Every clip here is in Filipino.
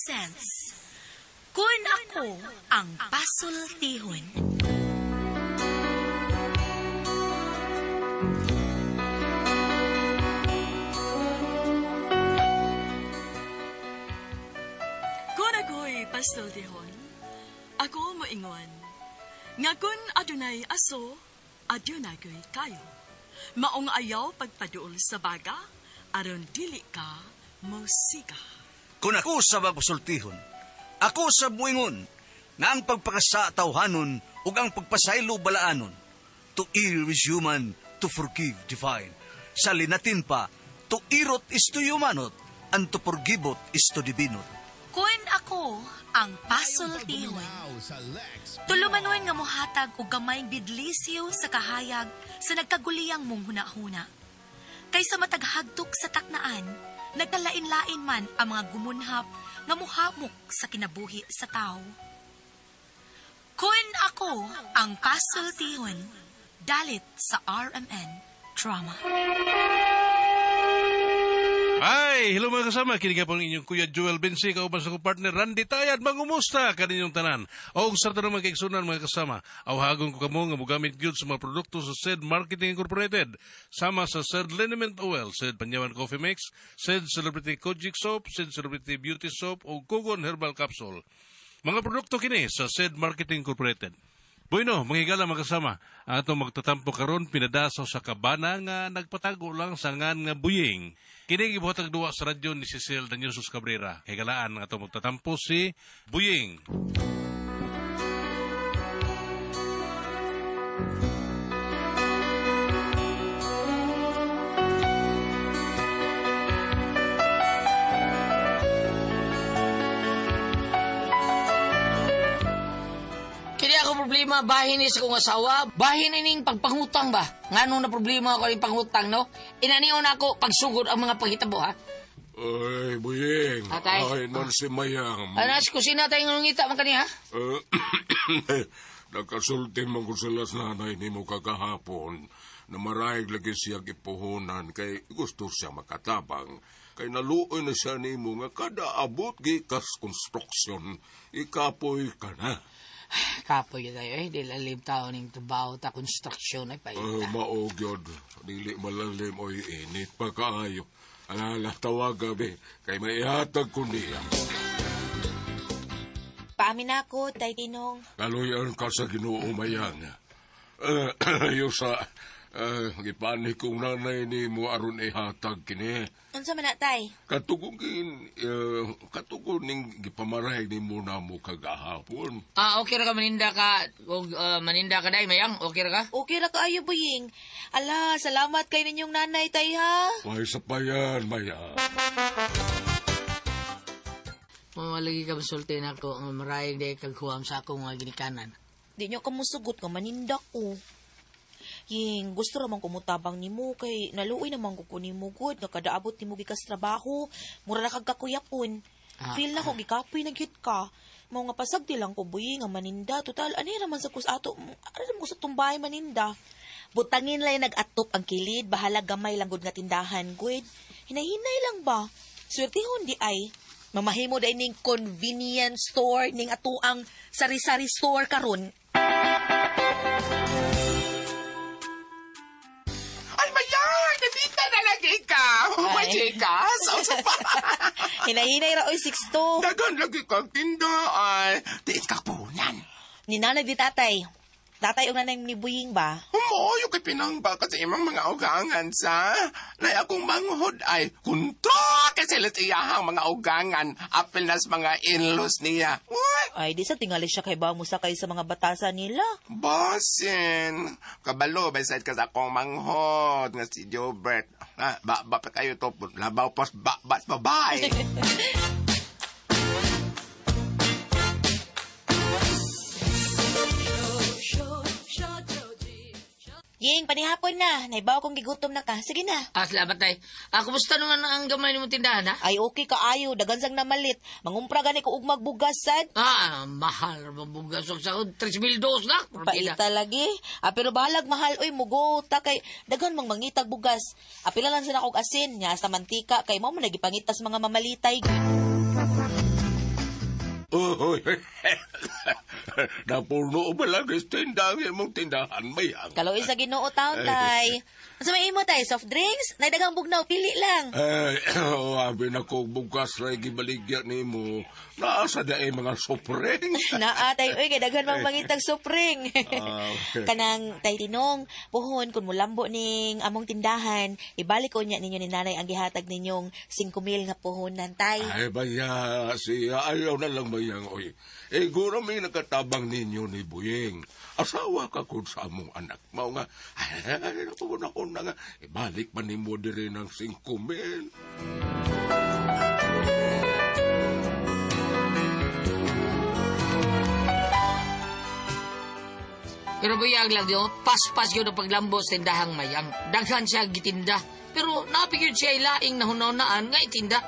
presents Kun Ako Ang Pasultihon. Kun ako'y pasultihon, ako moingon. Nga kun adunay aso, adunay ko'y kayo. Maong ayaw pagpaduol sa baga, aron dili ka musika. Kung ako sa magpasultihon, ako sa buingon, nga ang pagpakasa tawhanon ug ang pagpasaylo balaanon. To err is human, to forgive divine. Sa linatin pa, to irot is to humanot, and to forgivot is to divinot. Kun Ako Ang Pasultihon. Tulumanon nga mohatag og gamayng bidlisyo sa kahayag sa nagkaguliyang mong hunahuna. Kaysa mataghagtok sa taknaan, nagkalain-lain man ang mga gumunhap nga muhamok sa kinabuhi sa tao. Kun Ako Ang Pasultihon, dalit sa RMN Drama. Ay, hello mga kasama. Kiniga po inyong Kuya Joel Bensi, kauban sa kong partner Randy Tayad. Mangumusta ka ninyong tanan. O sa tanong mga kaigsunan mga kasama, awhagon ko kamo nga mugamit gyud sa mga produkto sa SED Marketing Incorporated. Sama sa SED Liniment Oil, SED Panyawan Coffee Mix, SED Celebrity Kojic Soap, SED Celebrity Beauty Soap, o Kugon Herbal Capsule. Mga produkto kini sa SED Marketing Incorporated. Bueno, manghigala mga kasama, ato magtatampo karon pinadaso sa kabana nga nagpatago lang sa ngan nga buying. Kini gibuhatag duwa sa radyo ni Cecil Danyosos Cabrera. Higalaan nga ato magtatampo si Buying. Problema bahin ni sa kong asawa, bahin ining pagpangutang ba? Nganong na problema ako rin pangutang, no? Inaniw na ako pagsugod ang mga paghitabo, ha? Ay, Buying. Tatay. Ay, non si Mayang. Anas, kusina tayo ng ngita man kaniya, ha? Nakasultin mo ko sila sa nanay ni mo kakahapon na marahig lagi siya gipuhunan kay gusto siya makatabang. Kay naluoy na siya ni mo nga kada abot gikas construction, ikapoy ka na. Kapoy tayo, di lalim tao ning trabaho ta construction ay paita. Maogyod. Dili malalim o init pa kaayo. Alala, tawag gabi. Kay may ihatag ko niya. Paamin ako, Tay Tinong. Kaluyan ka sa Ginoo Mayang. Yusa, gipanik kong nanay ni mo aron ihatag kini. Unsa man na, Tay? Katugong ning gipamarahig ni mo na mo kagahapon. Okay ra ka maninda ka, o maninda ka day, Mayang, okay ra ka? Okay ra kaayo, Buying. Ala, salamat kay ninyong nanay, Tay, ha? May sapayan, Mayang. Mamalagi ka masultin ako, marahig day kaghuam sa akong mga ginikanan. Di nyo kamusugot nga manindak ko. Ying, gusto ramang kumutabang ni mo kay naluoy namang kukunin mo good nga kadaabot ni mo gikas trabaho. Mura na kagkakuyapon. Feel na ko gikapoy na gyud ka. Mao nga pasagdi lang ko buyi nga maninda. Total, ani raman sa kusato. Ano naman ko sa tumbay maninda. Butangin lang nag-atop ang kilid, bahala gamay lang gud nga tindahan, gud. Hinay-hinay lang ba? Swertihon di ay. Mamahimo da ning convenience store ning atuang sari-sari store karon. Majikas? Hinay-hinay ra oy 6'2". Dagan lagi kang tindaan. Tiit ka punan. Ni nanay di tatay. Tatay og nanay ni Buying ba? Humoyo kay pinangba kasi imang mga ugangan sa. Nay akong manghod ay kunto kasi sila iyahang mga ugangan. Apil nas mga in-laws niya. What? Ay, di sa tingali siya kay ba mo sa kay sa mga batasan nila. Bosin. Kabalo, beside ka sa akong manghod nga si Jobert. Ba pa kayo to. Labaw pas ba bye. Ying, panihapon na. Naibaw kong gigutom na ka. Sige na. Salamat tay. Kumusta naman ang gamay ni mong tindahan, ha? Ay, okay ka ayo. Dagansang na malit. Mangumpra gani ko ug magbugas sad. Mahal. Mabugas sa 3,000 na. Paita lagi. Pero bahalag mahal. Uy, mugo. Kay dagan mang mangitag bugas. Apila lang sila kog asin. Nya sa mantika. Kay mo nagipangitas mga mamalitay. Oy, napuno ba lang is tindahan mong tindahan, mayang? Kaloy sa Ginoo taon, tay. Sa may imo, tay, soft drinks? Naidagang bugnaw, pili lang. Ay, abi na ko bukas ray gibaligya nimo. Naasa da mga sopreng. Naatay, oy, kay daghan mang mangitag supring. Okay. Kanang tay tinong, puhon, kung mulambo ning among tindahan, ibalik ko niya ninyo ni nanay ang gihatag ninyong 5,000 nga puhonan, tay. Ay, baya, siya ayaw na lang mayang, oy. Guro may nakatabang ninyo ni Buyeng. Asawa ka kun sa among anak. Mao nga, ay, napunan na nga. Ibalik man ni mo diri ng 5,000. Pero buyag lang yun, pas-pas yun ang paglambos tindahang mayang. Daghan siya gitinda. Pero napigyan siya ilaing na hunahunaan nga itinda.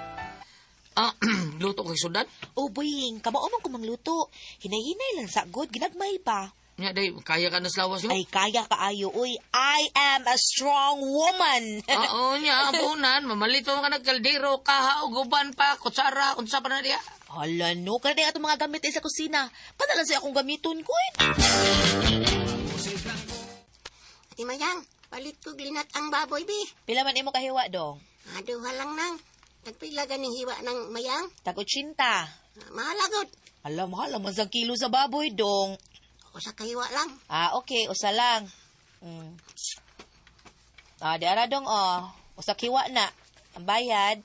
Luto kay sudan? Oh, boying, kamao man ko mangluto. Hinay-hinay lang sa good, ginagmay pa. Nga day, kaya ka na slawas mo? Ay, kaya kaayo, uy. I am a strong woman. Oo niya, abunan. Mamalit mo ka nagkaldero, kaha, uguban pa, kutsara, unsa pa na diya. Hala, no. Kaya na itong mga gamit sa kusina. Panalan siya akong gamiton ko eh. Ati Mayang, palit ko glinat ang baboy, bi. Pila man imo kahiwa, dong? Aduha lang nang. Tagpila ganing hiwa ng Mayang. Tag-80. Mahalagod. Alam, mahal naman sa kilo sa baboy, dong. O sa kahiwa lang. Ah, okay. Usa lang. Ah, di ara dong, oh. Usa kiwa na. Ang bayad.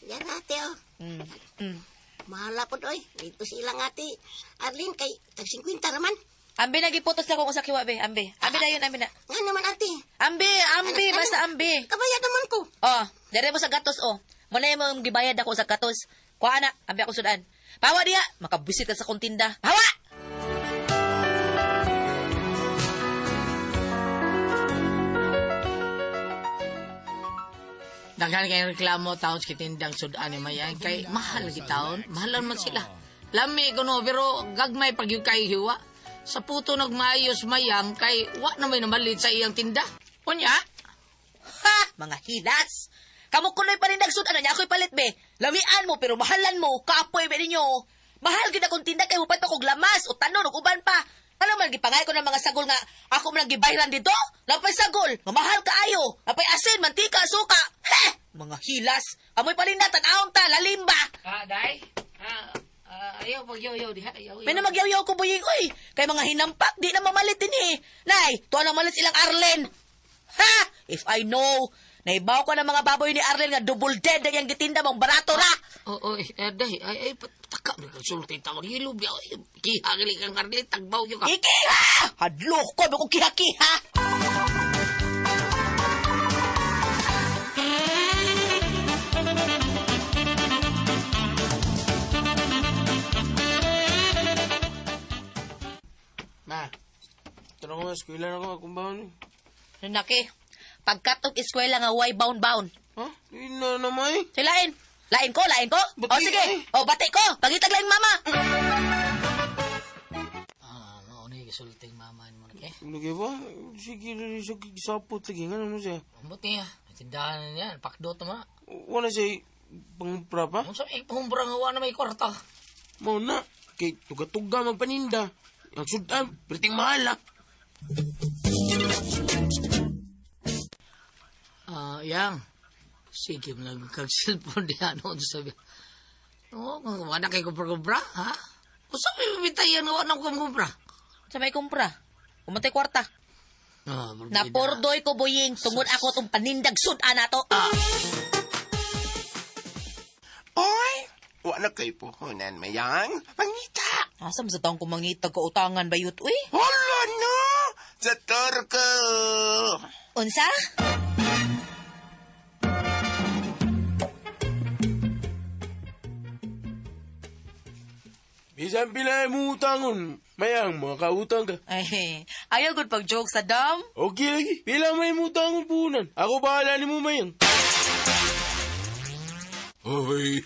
Yan ate, oh. Mm. Mahala po, oy. Dito silang ate. Arlene, kay tag 50 naman. Ambi nagiputos na kung usa kiwa, be. Ambi. Ambi na yun, ambi na. Nga naman, ate. Ambi, basta ambi. Kabayad naman ko. Oh, dere mo sa gatos, oh. Muna yung gibayad ako sa gatos. Kuha na, ambi ako sudan. Pawa diya, makabisit ka sa kong tinda. Pawa! Daghan kayong reklamo taon sa kitindang sudan ni Mayang. Kay mahal lagi taon. Mahalan man sila. Lami ko no, pero gagmay pag yung kay hiwa. Sa puto nagmaayos Mayang, kay wa na may namalit sa iyang tinda. Kunya? Ha! Mga hilas! Kamu kunoy panindag sudan na niya ako'y palit, be. Lamian mo, pero mahalan mo. Kapoy, be ninyo. Mahal gid akong tinda kay hupat ako glamas o tanon o uban pa. Ano man gipangay ko ng mga sagol nga ako man gibayran dito? Lapay sagol, nga mahal kaayo. Lapay asin, mantika, suka. Heh! Mga hilas. Amoy palindatan aong ta, lalimba. Day? Ayaw pag-yaw-yaw diha. May na magyaw-yaw ko buying, uy. Kay mga hinampak, di na mamalit din eh. Nay, tuwa na malit silang Arlen. Ha! If I know, naibaw ko ng mga baboy ni Arlen nga double dead na yung gitinda mong barato ra. Oo, day. Ay, pataka mo kang sulti taon. Hilog yaw. Kihagili kang Arlen, tagbaw yung ka. Ikiha! Hadlo ko, ba kong kiha-kiha? Ma, tanong ko nga, eskwela na ako, akong baon. Nanaki, pagkatok eskwela nga way bound-bound. Ha? Hindi na naman eh. Silain. Lain ko. Bati, O sige, eh. o bati ko. Pagitag lain mama. Ano sulting mama mo na kaya? Lagi ba? Sige, sapot lagi. Nga naman siya. Ambot niya. Tindahan niya. Pakdot naman. Wala siya pangpra pa? Kung sa ipahumbra nga wala na may kwarta. Mau na. Kay tuga-tuga magpaninda. Ang sudan, perting mahal ah. Yang. Sige mo lang kag-cellphone di ano sabi. Oo, wala kay kumpra-kumpra, ha? Kung saan may bitayan nga wala kumpra? Sa may kumpra. Kumantay kwarta. Napordoy ko buying. Tungod ako itong panindag sudan na to. Oy, wala kay puhunan, Mayang. Mangita. Asam sa taong kumangitag ko utangan bayut, uy. Hala na! Sa turko! Unsa? Bisan pila mo utangon. Mayang, makautang ka. Ay, ayaw gud pag-joke sa dam. Okay lagi. Pila may mo utangon punan. Ako bahala ni mo, Mayang. Uy,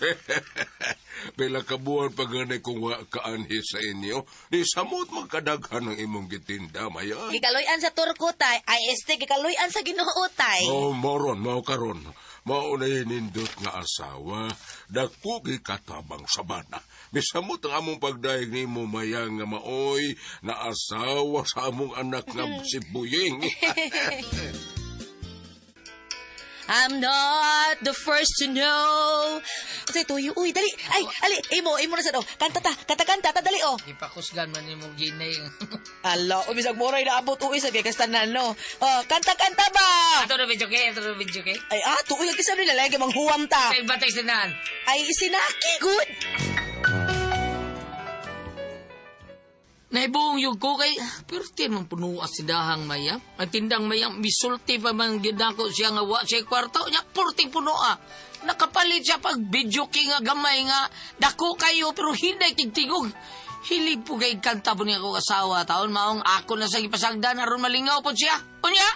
pila ka buwan pa ganay kung wa kaanhi sa inyo. Ni samot magkadaghan ng imong gitinda, Maya. Gikaloyan sa turko, tay. Ay, gikaloyan sa ginoo, tay. Oh, moron, mao karon. Mao na nindot nga asawa, dagko katabang sabana. Misamot ang among pagdaig ni mo Maya nga maoy na asawa sa among anak nga si Buying. I'm not the first to know. Say tuyo, uy, dali. Ay, ali, imo na sa do. Kanta, dali, oh. Ipakusgan man ni mong ginay. Ala, bisag moray na abot uwi sa kay kastanan, no. Oh, kanta ba? Ato na video kay. Ay, tuoy ang kisam nila, lagi manghuwam ta. Sa ibatay sinan. Ay, sinaki, good. Naibuong yung ko kay, pero ti man puno asidahang Mayang. Ang tindang Mayang, misulti pa man ginako siya nga wa siya kwarto niya, purting puno Nakapalit siya pag video king nga gamay nga, dako kayo pero hindi kigtigog. Hilig po kay kanta po niya ko asawa taon, maong ako na sa ipasagdan, aron malingaw po siya. Unya?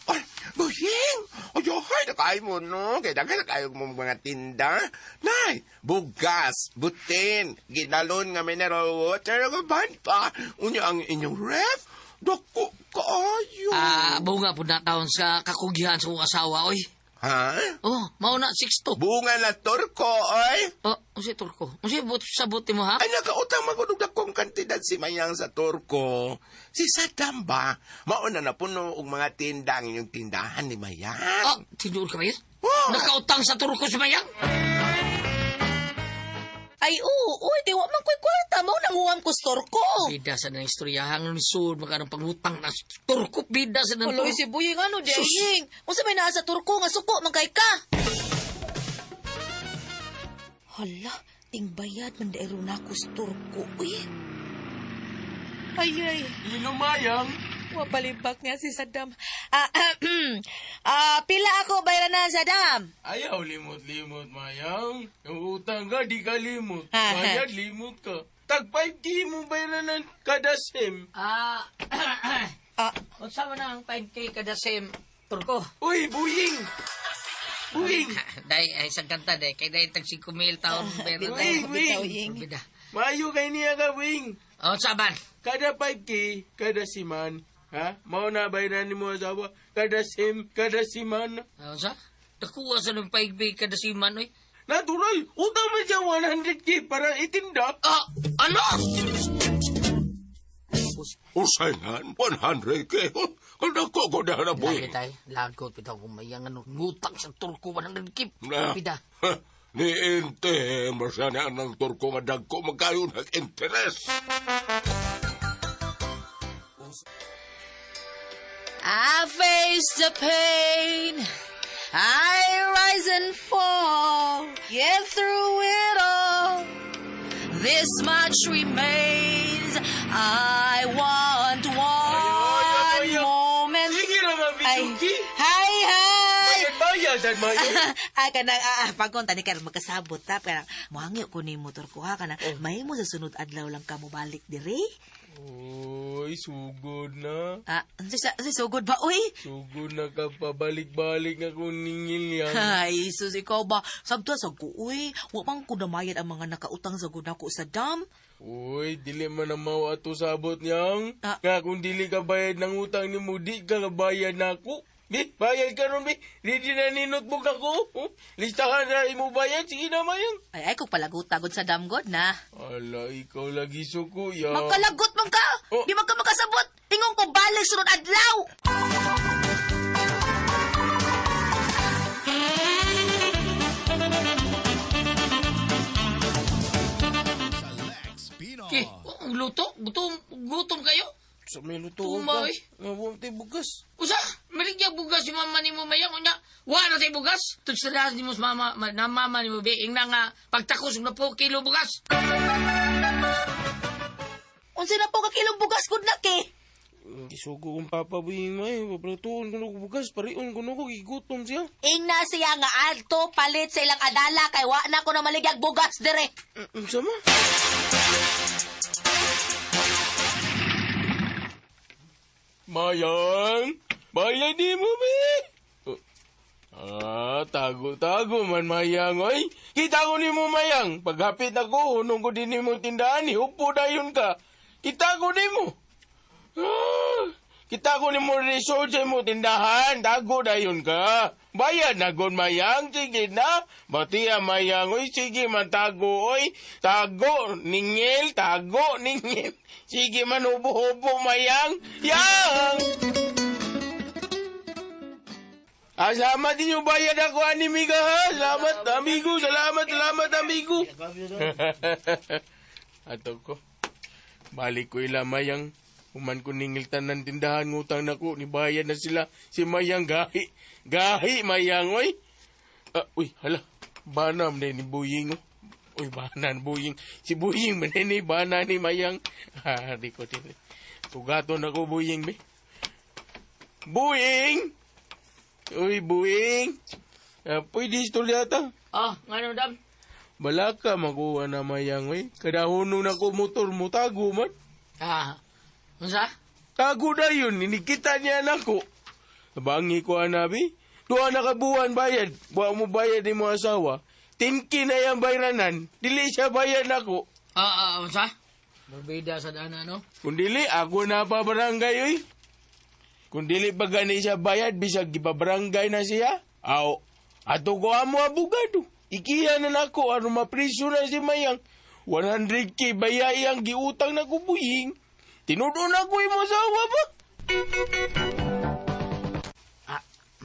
Ay, Buying! Oyohay, nakay mo, no? Kaya dagan na kayo mong mga tinda. Nay, bugas, butin, ginalon nga mineral water, gaban pa. Unya ang inyong ref, dako kaayo. Bunga po na taon sa kakugihan sa kong asawa, oy. Ha? Oh, mauna 6 Bunga na turko, oy. Oh, usi turko. Usi sa buti mo, ha? Ay, nakautang magudog kong kantidad si Mayang sa turko. Si Saddam ba? Mauna na puno og mga tindang yung tindahan ni Mayang. Oh, tinuod ka ba yun? Oh. Nakautang sa turko si Mayang? Ay, uy, di wa man ko'y kwarta mo, nanguwam ko store ko. Bida sa nang istoryahan ng sud, magkanang pangutang na turko, bida sa nang Tuloy si Buying, ano, daying. Kung sa may naa sa turko, nga suko, magkay ka. Hala, tingbayad man dairo na ko sa turko, uy. Ay. Lino Mayang? Wapalibak nga si Saddam. Pila ako bayranan, Saddam? Ayaw limot-limot, Mayang. Yung utang ka, di ka limot. Bayad, limot ka. Tag 5K mo bayranan kada sem. Unsama na ang 5K kada sem turko. Uy, Buying! Buying! Day, ay isang kanta, day. Kaya day, tag 5,000 taon. Pero Buying! Bida. Maayo kay niya ka, Buying. Saban. Kada 5K, kada siman. Ha? Mao na bayran ni mo asawa. Kada sem, kada siman. Sa? Nakuha sa ng 5K kada siman, oy. Natural, utang mo siya 100K para itinda. Ano? Usayan, 100K. Kada ko na na, Lagi Buying. tayo. Lagot, pitaw kung Mayang ano. Ngutang sa turko, 100K. Na. Bida. Ni Inte, masana ng turko nga dagko magkayo nag-interes. I face the pain, I rise and fall, yet through it all, this much remains. I want one moment. Sige na nga, Bisuki. Hi! Bayad, Mayo. Kanang pagkonta ni Karl magkasabot ta, pero muhangyo ko ni motor ko ha, kanang may mo sa sunod adlaw lang ka mo balik diri. Uy, sugod na. Si sugod ba, uy? Sugod na ka pabalik-balik nga kung ningil yan. Ay, sus, ikaw ba? Sabda sa ko, uy. Huwag mang kunamayad ang mga nakautang sa guna ko sa dam. Uy, dili man ang mau ato sabot niyang. Ah. Nga kung dili ka bayad ng utang ni mo, di ka bayad na ako. Bi, bayad ka ron, bi. Ready na ni notebook ako. Listahan na imo bayad. Sige na, Mayang. Ay, kung palagutagod sa damgod na. Ala, ikaw lagi suko, ya. Magkalagot man ka! Oh. Di man ka makasabot! Ingong ko balik sunod adlaw! Ang luto? Gutom kayo? Sa may luto Tumay. ka. Nga tayo bugas. Usa, maligya bugas si mama ni mo Mayang. Unya, wala tayo bugas. Tud sa lahat ni mo sa mama ni mo being na nga pagtakos na po kilo bugas. Unsa na po ka kilong bugas gud na ke? Isugo kong papabing may. Papratuon ko ng bugas. Pariun ko ko. Igutom siya. Ingna siya nga alto palit sa ilang adala kay wa na ko na maligyag bugas dire. Sama? Mayang! Bayad di mo, be! Tago man mayang, oy. Kita ko ni mo mayang. Paghapit ako, hunong ko din ni mo tindahan, upo dayon ka. Kita ko ni mo. Kita ko ni mo resort sa mo tindahan, tago dayon ka. Bayad na gon mayang, sige na. Bati mayang, oy, sige man tago, oy. Tago, ningil, tago, ningil. Sige man ubo-ubo mayang. Yang! Salamat din yung bayad ako, animiga, ha? Salamat, amigo. Salamat, amigo. Ato ko. Balik ko ila mayang. Human ko ningiltan ng tindahan, ngutang na ko. Ni bayad na sila. Si mayang gahi. Gahi, mayang, oy. Uy, hala. Banam na ni Buying, oh. Uy, banan, Buying. Si Buying, manini, banan ni mayang. Di ko din. Tugaton ako, Buying, be. Buying! Uy, Buing. Pwede istorya ta. Ngano dam? Balaka makuha na mayang, oy. Kadahunong na ko motor mo, tago man. Unsa? Tago na yun, inikita niya na ko. Bangi ko, anabi. Doon na kabuhan bayad. Buwa mo bayad ni mo asawa. 10K na yung bayranan. Dili siya bayad na ko. Unsa? Berbeda sa dana, no? Kung dili, ako na pa barangay, oy. Kung dili pa gani siya bayad, bisag gipabarangay na siya. Ato ko amo abogado. Ikiya na nako, ano mapriso na si Mayang. 100K bayay ang giutang na ko, Buying. Tinudo na ko yung masawa ba?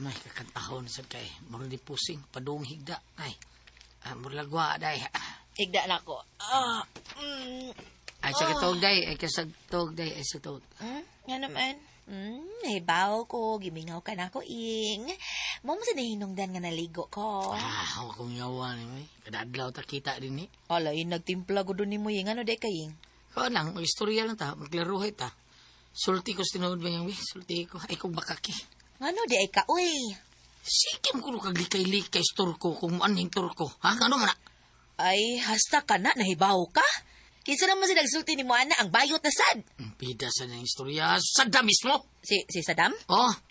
May kakantahon sa kay. Muro di pusing, padung higda. Ay, murlagwa, day. Higda na ko. Ay, sa kitog, day. Ay, kasagtog, day. Ay, sa tog. Nga naman. Nahibaw ko, gimingaw ka na ko, Ing. Mo sa nahinungdan nga naligo ko. Ako kong yawa ni May. Kadadlaw ta kita din ni. Ala, nagtimpla ko doon ni mo, Ing. Ano de ka, Ing? Kau lang, mag-istorya lang ta. Maglaruhay ta. Sulti ko tinuod ba yung sulti ko. Ay, kung bakaki. Ano de ay ka, uy? Sige mo kung kaglikay-likay turko kung aning turko. Ano man na? Ay, hasta ka na, nahibaw ka? Kinsa naman si nagsulti ni mo, ana, ang bayot na sad. Pida sa nang istorya. Saddam mismo. Si Saddam?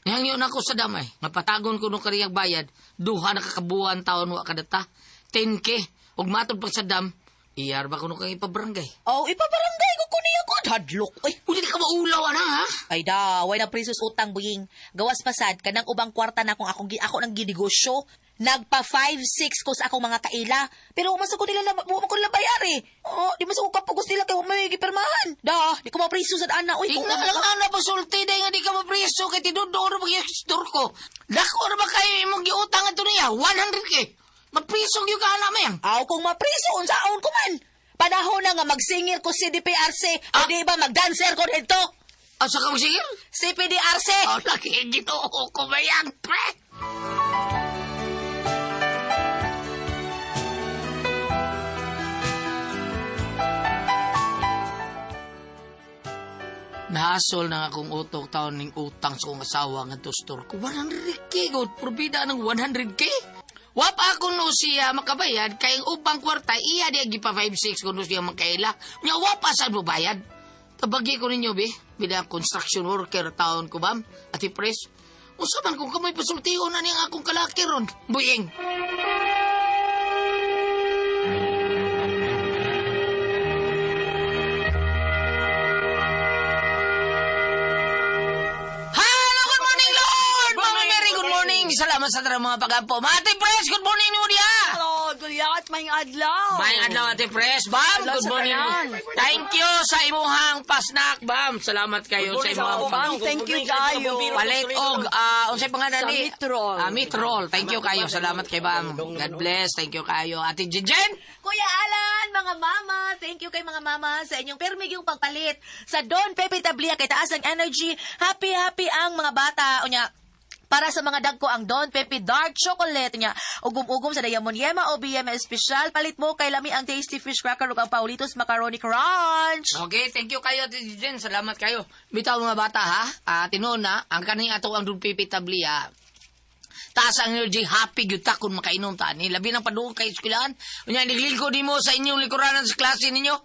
Nihangyo na ako Saddam ay. Mapatagon ko nung kariyang bayad. Duha na kakabuan taon wa kadata. 10K. Huwag matod pag Saddam. Iyar ba ko nung kang ipabarangay? Ipabarangay ko niya ko. Hadlok. Hindi ka maulaw, ha? Ay way na prisos utang, Buying. Gawas pasad, kanang ubang kwarta na kung ako nang ginegosyo. Nagpa 5-6 ko sa akong mga kaila. Pero umasok ko nila bayari. Di masok ko kapagos nila kay may gipermahan. Di ko mapriso sa ana. Uy, kung na pasulti day nga di ka mapriso kay tinudoro mag-istor ko. Dako na ba kayo imong giutang ato niya? 100K. Mapriso yung ka na mayang. Kung mapriso, unsaon ko man. Panahon na nga magsingir ko si DPRC. O di ba magdancer ko dito? Asa ka magsingir? Si PDRC. Laki ginoo ko mayang, pre. Nahasol na akong utok taon ning utang sa kong asawa nga tostor ko. 100K, God. Probida ng 100K. Wap ako no siya makabayad, kay ubang kwarta, iya di agi pa 5-6 kung no siya makaila. Nya wapa sa mo bayad. Tabagi ko ninyo, be. Bila construction worker taon ko, bam. Ati pres. Usaban kung kamay pasultiyon na niyang akong kalaki ron. Buying. Salamat sa tarang mga pag-ampo. Ate Pres, good morning mo diya. Hello, Goliath, may adlaw. May adlaw, Ate Pres. Bam, good morning mo. Thank you sa imuhang pasnak, Bam. Salamat kayo sa imuhang Bam, thank you kayo. Palit og, unsay pangalan ni? Mitrol. Mitrol. Thank you kayo. Salamat kay Bam. God bless. Thank you kayo. Ate Jijen. Kuya Alan, mga mama, thank you kay mga mama sa inyong permig yung pagpalit. Sa Don Pepe Tablia, kay taas ang energy. Happy ang mga bata. Unya, para sa mga dagko ang Don Pepe Dark Chocolate niya. Ugum-ugum sa Diamond Yema o BM Special. Palit mo kay lami ang Tasty Fish Cracker ug ang Paulitos Macaroni Crunch. Okay, thank you kayo, Jen. Salamat kayo. Bitaw mga bata, ha? Tinuon na, ang kaning ato ang Don Pepe Tablia. taas ang energy, happy gyud ta kun makainom ta ni. Labi ng paduong kay eskwelahan. Unya niglingkod nimo sa inyong likuranan sa klase ninyo.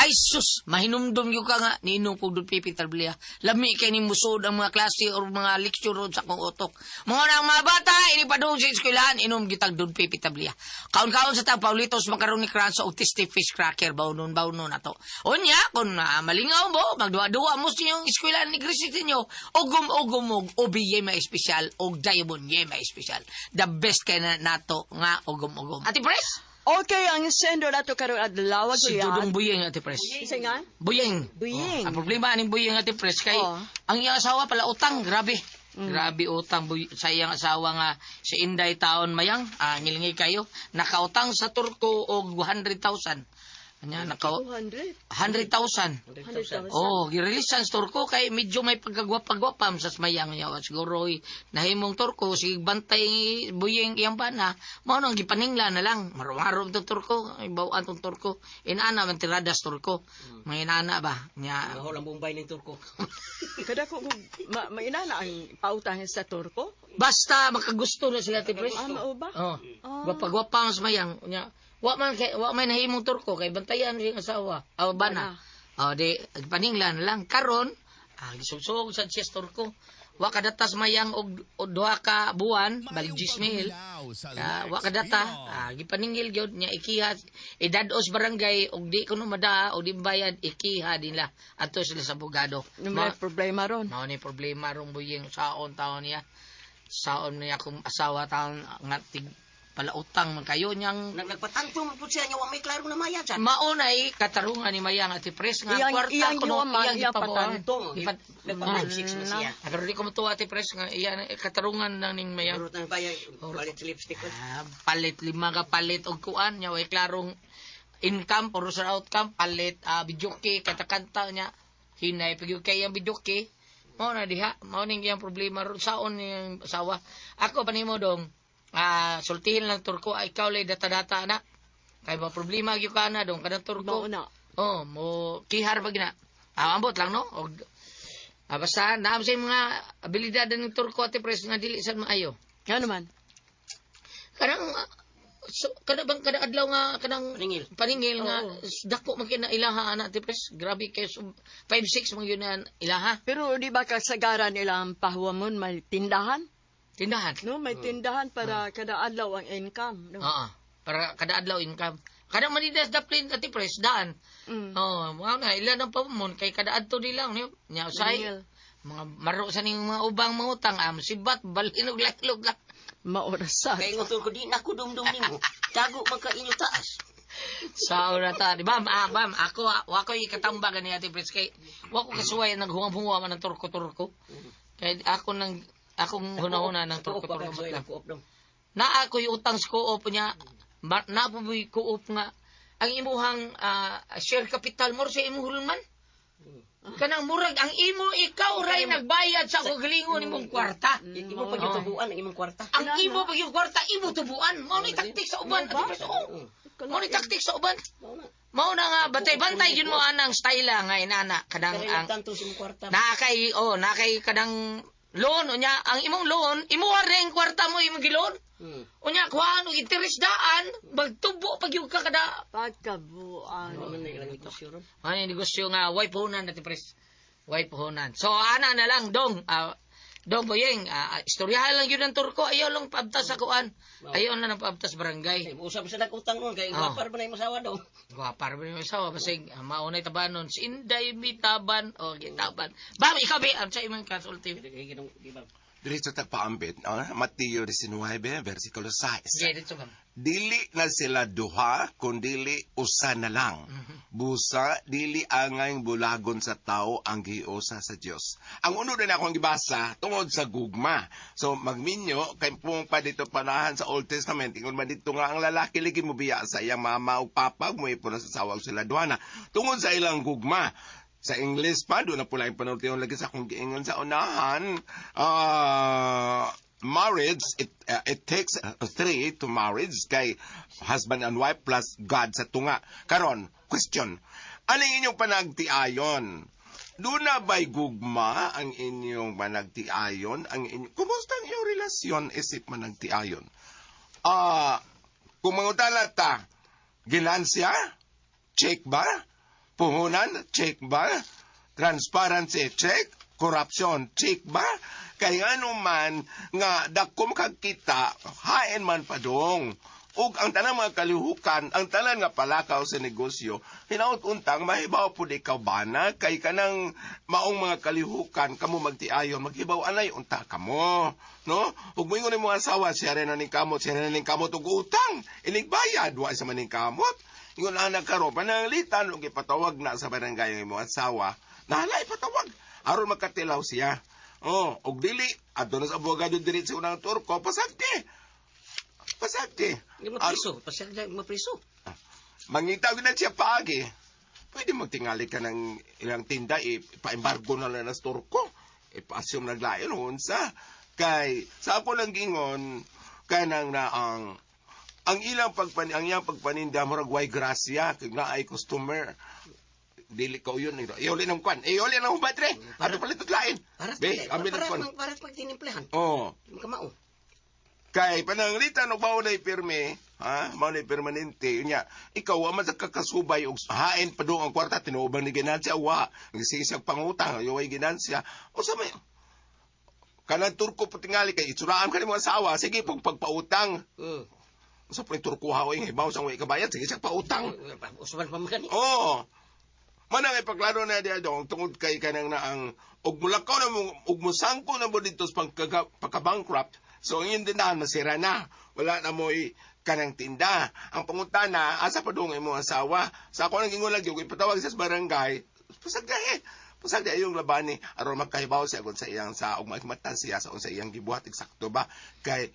Ay sus, mahinumdum gyud ka nga niinom pug dud pipi tablia. Lami kay ni musod ang mga klase or mga lecture sa kong utok. Mga nang mga bata ini paduong sa eskwelahan inom gyud tag dud pipi tablia. Kaon-kaon sa tag Paulitos macaroni crunch o tasty fish cracker bawnon ato. Unya kun malingaw mo magduwa-duwa mo sa inyong eskwelahan ni Grisik ninyo. Ugom-ugom og obi yema espesyal og diamond yema espesyal. The best kay na nato nga ugom-ugom. Ate Pres? Okay, ang sendo na to karong adlaw Si Dudong Buyeng, Ate Pres. Isa nga? Buyeng. Buyeng. Ang problema aning Buyeng, Ate Pres, kay Oh. ang iyang asawa pala utang, grabe. Grabe utang sa iyang asawa nga si Inday taon mayang, ngilingi kayo, nakautang sa Turko og 100,000. Kanya, 200. 100,000. 100,000. Oh, girelisan sa Turko kay medyo may pagkagwapa-gwapam sa mayang niya. Siguro nahimong Turko, sige bantay Buyeng iyang bana, mao nang gipaningla na lang. Marum-marum tong Turko, ibawaan tong Turko. Inana man tiradas Turko. May inana ba? Nya Mahulang Bombay ng Turko. Kada ko mainana ang pautahin sa Turko. basta makagusto na sila Ate Pres. Mao ba? Oh. Gwapa-gwapa ang mayang. Nya wa man nahimong Turko kay bantayan siyang asawa. Aw bana. Oh, di paninglan lang karon gisugsog sa siya Turko. Wa kadatas mayang og duha ka buwan balik 10,000. Wa kadata gipaningil gyud nya ikiha idados barangay og di kuno mada og di bayad ikiha nila ato sila sa abogado. May problema ron. Mao ni problema rong Buyeng saon taon niya. Saon niya akong asawa taon nga palautang man kayo niyang Nagpatantong po siya niya, wa may klaro na maya dyan. maunay katarungan ni Mayang Ate Pres nga kwarta iyang kuno yuman, iyang patantong. Ipat Nagpapag-six na siya. Pero di ko matuwa Ate Pres nga iyan katarungan lang ning Mayang. Marot ng bayan, palit lipstick ko. Palit lima ka palit og kuan nya way klarong income or sa outcome palit bidyuki kanta-kanta nya hinay pag kay ang bidyuki mao na diha mao ning iyang problema ron saon niyang asawa ako panimo dong sultihin lang Turko ay ikaw lay data-data na kay ba problema gyud kana dong kadang Turko Mao na. mo kihar ba gina ambot lang no og basta naam sa mga abilidad ng Turko Ate Pres nga dili sad maayo Nga naman. kanang kada adlaw nga kanang paningil nga dako man kina ilaha ana Ate Pres grabe kay 5-6 man yun na ilaha Pero di ba kasagaran nilang pahuamon may tindahan? tindahan No, may tindahan para kada adlaw ang income. No? oo para kada adlaw income kada manidas daplin Ate Pres daan mao na ilan ang pamon kay kada adto di lang nya usay Maningil. mga maro sa ning mga ubang mangutang sibat balinog laklog lang Maorasan. Kaya nga Turko, di na ako dumdum ni mo. Tago magka inyo taas. sa ta di ba ma'am ako ikatambagan ni Ate Pres kay wa ko kasuway naghuwam-huwam man ng turko-turko kay akong hunahuna ng turko-turko na ako yung utang sa co-op niya na po yung co-op nga ang imuhang share capital mo sa imuhulun man kanang murag ang imo ikaw ray nagbayad sa kagalingon imong kwarta Imo pag itubuan ang imong kwarta. ang imo pag yung kwarta imo tubuan mao ni taktik sa uban Ate Pres mao ni taktik sa uban mao na nga bantay-bantay yun mo anang style nga inana kadang ang Tanto sa imong kwarta. nakay kadang loan unya ang imong loan imo ring kwarta mo imong giloan unya kuha og interest daan magtubo pag yung ka kada Pagkabuan. ano yung negosyo nga way puhunan Ate Pres way puhunan so ana na lang dong Buyeng istoryahan lang yun ng Turko ayaw lang paabtas sa kuan ayaw na ng paabtas barangay Usap sa nagutang nun, kaya gapar ba na yung masawa daw? Para ba yung isawa basig maunay tabanon si Inday bitaban o gitaban bam ikaw bi ang sa imong kasulti Diretso tagpaambit, Mateo 19, versikulo 6. dito bam Dili na sila duha, kundili usa na lang. Busa, dili angay bulagon sa tao ang giusa sa Dios. Ang uno na akong gibasa, tungod sa gugma. So, magminyo, kay pong pa dito panahan sa Old Testament, ingon man dito nga ang lalaki ligi mo biya sa iyang mama o papa, mo na sa sawag sila duha na. Tungod sa ilang gugma, sa English pa, doon na pula yung panultiyon lagi sa kung giingon sa unahan, marriage, it takes three to marriage kay husband and wife plus God sa tunga. Karon, question, ano inyong panagtiayon? Duna ba'y gugma ang inyong managtiayon? Kumusta ang iyong relasyon isip managtiayon? Kung mangutala ta, ginansya? Check ba? Puhunan? Check ba? Transparency? Check? Corruption? Check ba? Kaya ano man nga dakom kag kita, hain man padong. Ug ang tanang mga kalihukan, ang tanan nga palakaw sa negosyo, hinaut-untang mahibaw po di ikaw bana, kay kanang maong mga kalihukan, kamo magtiayon, maghibaw anay, unta kamo. No? Ug mo ingon mo asawa, siya rin naning kamot, ug utang, inigbayad, wa sa maning kamot. Ingon anak karo, pananglitan, ug ipatawag na sa barangay ng mga asawa, nahala ipatawag, aron makatilaw siya. Ug dili, adto na sa abogado diri sa unang turko, pasagdi. Hindi mapriso. Pasagda, mapriso. Mangitawag na siya paagi. Pwede magtingali ka ng ilang tinda, ipa-embargo na lang na store ko. Ipa-assume naglayon, unsa. Kay, sa ako lang gingon, kanang na ang iyang pagpaninda, murag way grasya, kag na ay customer. Dili ko yun. Iuli ng kwan. Iuli ng humadre. Ano pala ito't lain? Para pagtinimplahan. Kamao. Kay pananglitan og mao nay pirme, mao nay permanente unya. Ikaw wa man sa kakasubay og hain pa ang kwarta tinuobang ni ginansya wa. Nagsisig pangutang, way ginansya. Usa may kanang turko patingali kay itsuraan ka ni mga asawa, sige pagpautang. Usa pa turko haoy hibaw sang way kabayad, sige sa pautang. Usaban pa man. Manang ipaklaro na diya dong tungod kay kanang na ang og mulakaw na mo og musangko na mo dito sa pagka-bankrupt. So, yung tindahan, masira na. Wala na mo'y kanang tinda. Ang pangutana, asa pa doon mo asawa. Sa ako nang ingulag yung ipatawag sa barangay, pasagday yung labani, aron magkahibaw siya kung sa iyang sa, og magmatan siya sa sa iyang gibuhat, eksakto ba? Kay,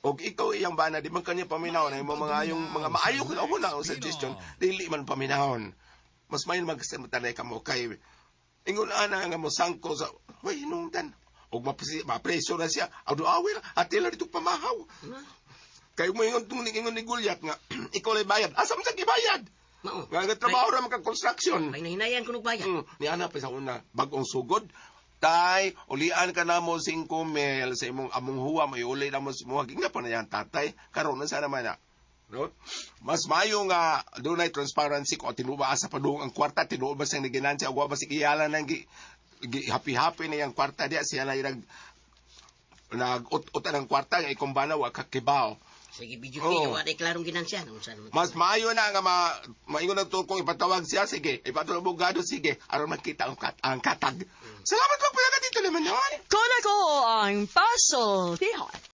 og ikaw iyang bana, di man kanya paminahon, ay mga yung mga maayo ko na ako na suggestion, dili man paminahon. Mas mayon magkasamutanay ka mo, kay, ingulana nga mo sangko sa, way, hinungdan. O mapreso na siya, ado-awil, at tila dito pamahaw. Kayo mo ingon ni Gulyat nga, ikaw lay bayad. Asa mo sa gibayad? Nga trabaho ra ka construction. May nahinayan ko bayad. Ni ana pa sa una, bagong sugod. Tay, ulian ka na mo 5 mil sa imong among huwa, may uli na mo sa mga gingna pa na yan, tatay. Karon na sana man na. No? Mas mayo nga doon ay transparency ko tinuba asa pa doon ang kwarta tinuba sa naginansya o ba si iyalan nang happy-happy na yung kwarta diya siya na yung nag-ut-utan ng kwarta yung ikumbana wa kakibaw. Sige, video wa day klarong ginansya. Mas maayo na nga maingon na to kung ipatawag siya, sige, ipatawag abogado, sige, aron makita ang katag. Salamat po pala dito naman naman. Kung ako ang pasultihan.